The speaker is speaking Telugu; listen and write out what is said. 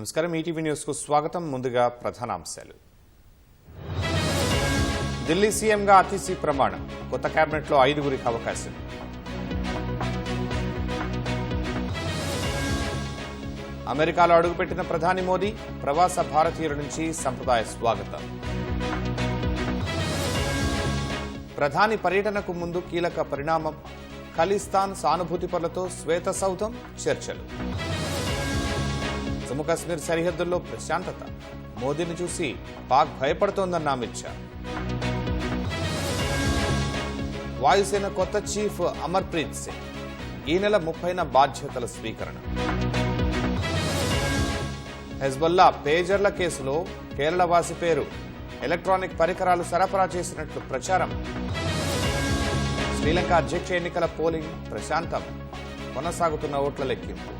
నమస్కారం ఈటీవీ న్యూస్ కు స్వాగతం. ముందుగా ప్రధానాంశాలు. ఢిల్లీ సీఎంగా అతిథి ప్రమాణం. కొత్త కేబినెట్లో 5గురికి అవకాశం. అమెరికాలో అడుగుపెట్టిన ప్రధాని మోదీ ప్రవాస భారతీయుల నుంచి సంప్రదాయ స్వాగతం. ప్రధాని పర్యటనకు ముందు కీలక పరిణామం. ఖలిస్తాన్ సానుభూతిపరులతో శ్వేత సౌధం చర్చలు. జమ్మూ కాశ్మీర్ సరిహద్దుల్లో ప్రశాంతత. మోదీని చూసి పాక్ భయపడుతోందన్న అమిత్ షా. వాయుసేన కొత్త చీఫ్ అమర్ప్రీత్ సింగ్ ఈ నెల 30న బాధ్యతల స్వీకరణ. హెజ్బుల్లా పేజర్ల కేసులో కేరళ వాసి పేరు. ఎలక్ట్రానిక్ పరికరాలు సరఫరా చేసినట్లు ప్రచారం. శ్రీలంక అధ్యక్ష ఎన్నికల పోలింగ్ ప్రశాంతం. కొనసాగుతున్న ఓట్ల లెక్కింపు.